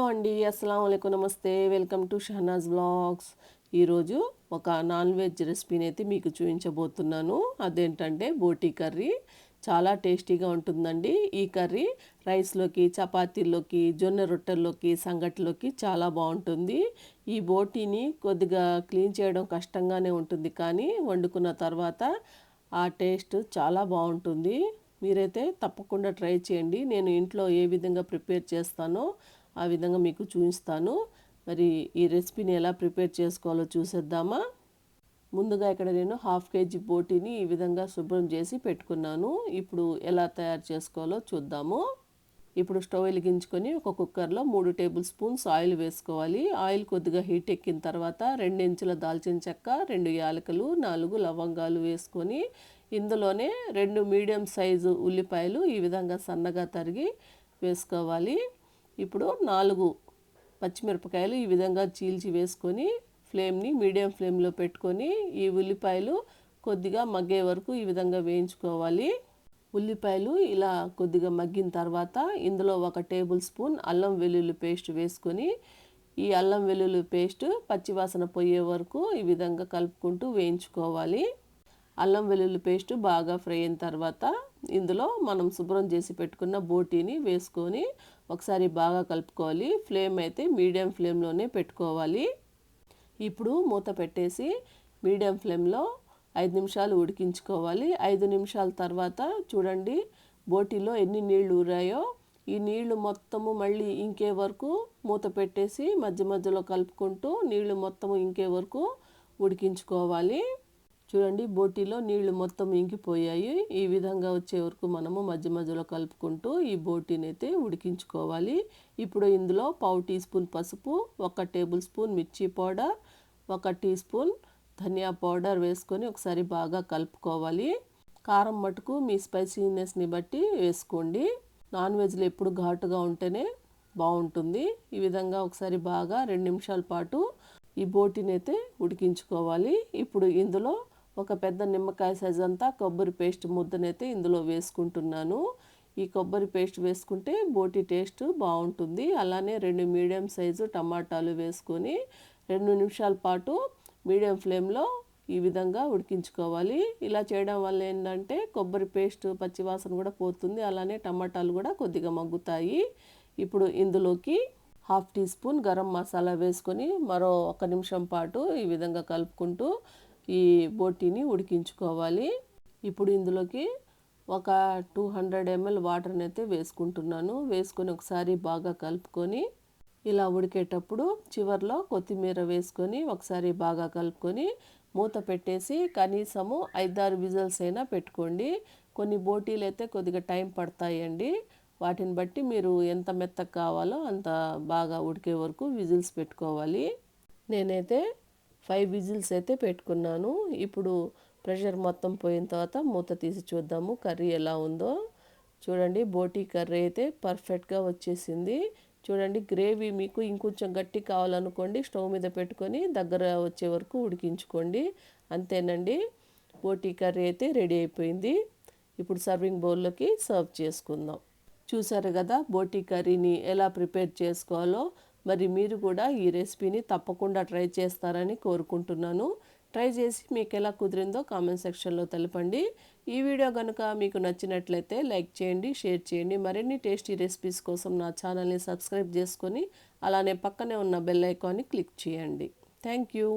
అండి. అస్సలాము అలైకుం, నమస్తే. Welcome to Shahnaz vlogs. ఈరోజు ఒక నాన్ వెజ్ రెసిపీని అయితే మీకు చూపించబోతున్నాను. అదేంటంటే బోటీ కర్రీ. చాలా టేస్టీగా ఉంటుందండి ఈ కర్రీ. రైస్లోకి, చపాతీల్లోకి, జొన్న రొట్టెల్లోకి, సంగటిలోకి చాలా బాగుంటుంది. ఈ బోటీని కొద్దిగా క్లీన్ చేయడం కష్టంగానే ఉంటుంది, కానీ వండుకున్న తర్వాత ఆ టేస్ట్ చాలా బాగుంటుంది. మీరైతే తప్పకుండా ట్రై చేయండి. నేను ఇంట్లో ఏ విధంగా ప్రిపేర్ చేస్తానో ఆ విధంగా మీకు చూపిస్తాను. మరి ఈ రెసిపీని ఎలా ప్రిపేర్ చేసుకోవాలో చూసేద్దామా. ముందుగా ఇక్కడ నేను 1/2 kg బోటీని ఈ విధంగా శుభ్రం చేసి పెట్టుకున్నాను. ఇప్పుడు ఎలా తయారు చేసుకోవాలో చూద్దాము. ఇప్పుడు స్టవ్ వెలిగించుకొని ఒక కుక్కర్లో 3 టేబుల్ స్పూన్స్ ఆయిల్ వేసుకోవాలి. ఆయిల్ కొద్దిగా హీట్ ఎక్కిన తర్వాత 2 ఇంచుల దాల్చిన చెక్క, 2 యాలకులు, 4 లవంగాలు వేసుకొని ఇందులోనే 2 మీడియం సైజు ఉల్లిపాయలు ఈ విధంగా సన్నగా తరిగి వేసుకోవాలి. ఇప్పుడు 4 పచ్చిమిరపకాయలు ఈ విధంగా చీల్చి వేసుకొని ఫ్లేమ్ని మీడియం ఫ్లేమ్లో పెట్టుకొని ఈ ఉల్లిపాయలు కొద్దిగా మగ్గే వరకు ఈ విధంగా వేయించుకోవాలి. ఉల్లిపాయలు ఇలా కొద్దిగా మగ్గిన తర్వాత ఇందులో 1 టేబుల్ స్పూన్ అల్లం వెల్లుల్లి పేస్ట్ వేసుకొని ఈ అల్లం వెల్లుల్లి పేస్ట్ పచ్చివాసన పోయే వరకు ఈ విధంగా కలుపుకుంటూ వేయించుకోవాలి. అల్లం వెల్లుల్లి పేస్ట్ బాగా ఫ్రై అయిన తర్వాత ఇందులో మనం శుభ్రం చేసి పెట్టుకున్న బోటీని వేసుకొని ఒకసారి బాగా కలుపుకోవాలి. ఫ్లేమ్ అయితే మీడియం ఫ్లేమ్లోనే పెట్టుకోవాలి. ఇప్పుడు మూత పెట్టేసి మీడియం ఫ్లేమ్లో 5 నిమిషాలు ఉడికించుకోవాలి. 5 నిమిషాల తర్వాత చూడండి బోటీలో ఎన్ని నీళ్లు ఊరాయో. ఈ నీళ్లు మొత్తము మళ్ళీ ఇంకే వరకు మూత పెట్టేసి మధ్య మధ్యలో కలుపుకుంటూ నీళ్లు మొత్తము ఇంకే వరకు ఉడికించుకోవాలి. చూడండి బోటీలో నీళ్లు మొత్తం ఇంకిపోయాయి. ఈ విధంగా వచ్చే వరకు మనము మధ్య మధ్యలో కలుపుకుంటూ ఈ బోటీని అయితే ఉడికించుకోవాలి. ఇప్పుడు ఇందులో 1/2 టీ స్పూన్ పసుపు, 1 టేబుల్ స్పూన్ మిర్చి పౌడర్, 1 టీ స్పూన్ ధనియా పౌడర్ వేసుకొని ఒకసారి బాగా కలుపుకోవాలి. కారం మటుకు మీ స్పైసీనెస్ని బట్టి వేసుకోండి. నాన్ వెజ్లో ఎప్పుడు ఘాటుగా ఉంటేనే బాగుంటుంది. ఈ విధంగా ఒకసారి బాగా 2 నిమిషాల పాటు ఈ బోటీని అయితే ఉడికించుకోవాలి. ఇప్పుడు ఇందులో ఒక పెద్ద నిమ్మకాయ సైజ్ అంతా కొబ్బరి పేస్ట్ ముద్దనైతే ఇందులో వేసుకుంటున్నాను. ఈ కొబ్బరి పేస్ట్ వేసుకుంటే బోటీ టేస్ట్ బాగుంటుంది. అలానే 2 మీడియం సైజు టమాటాలు వేసుకొని 2 నిమిషాల పాటు మీడియం ఫ్లేమ్లో ఈ విధంగా ఉడికించుకోవాలి. ఇలా చేయడం వల్ల ఏంటంటే కొబ్బరి పేస్ట్ పచ్చివాసన కూడా పోతుంది. అలానే టమాటాలు కూడా కొద్దిగా మగ్గుతాయి. ఇప్పుడు ఇందులోకి 1/2 టీ స్పూన్ గరం మసాలా వేసుకొని మరో 1 నిమిషం పాటు ఈ విధంగా కలుపుకుంటూ ఈ బోటీని ఉడికించుకోవాలి. ఇప్పుడు ఇందులోకి ఒక 200 ml వాటర్ని అయితే వేసుకుంటున్నాను. వేసుకొని ఒకసారి బాగా కలుపుకొని ఇలా ఉడికేటప్పుడు చివర్లో కొత్తిమీర వేసుకొని ఒకసారి బాగా కలుపుకొని మూత పెట్టేసి కనీసము 5-6 విజిల్స్ అయినా పెట్టుకోండి. కొన్ని బోటీలు అయితే కొద్దిగా టైం పడతాయండి. వాటిని బట్టి మీరు ఎంత మెత్తగా కావాలో అంత బాగా ఉడికే వరకు విజిల్స్ పెట్టుకోవాలి. నేనైతే 5 విజిల్స్ అయితే పెట్టుకున్నాను. ఇప్పుడు ప్రెషర్ మొత్తం పోయిన తర్వాత మూత తీసి చూద్దాము కర్రీ ఎలా ఉందో. చూడండి బోటీ కర్రీ అయితే పర్ఫెక్ట్గా వచ్చేసింది. చూడండి గ్రేవీ మీకు ఇంకొంచెం గట్టి కావాలనుకోండి స్టవ్ మీద పెట్టుకొని దగ్గర వచ్చే వరకు ఉడికించుకోండి. అంతేనండి, బోటీ కర్రీ అయితే రెడీ అయిపోయింది. ఇప్పుడు సర్వింగ్ బౌల్లోకి సర్వ్ చేసుకుందాం. చూసారు కదా బోటీ కర్రీని ఎలా ప్రిపేర్ చేసుకోవాలో. మరి మీరు కూడా ఈ రెసిపీని తప్పకుండా ట్రై చేస్తారని కోరుకుంటున్నాను. ట్రై చేసి మీకు ఎలా కుదిరిందో కామెంట్ సెక్షన్లో తెలపండి. ఈ వీడియో కనుక మీకు నచ్చినట్లయితే లైక్ చేయండి, షేర్ చేయండి. మరిన్ని టేస్టీ రెసిపీస్ కోసం నా ఛానల్ని సబ్స్క్రైబ్ చేసుకొని అలానే పక్కనే ఉన్న బెల్ ఐకాన్ని క్లిక్ చేయండి. Thank you.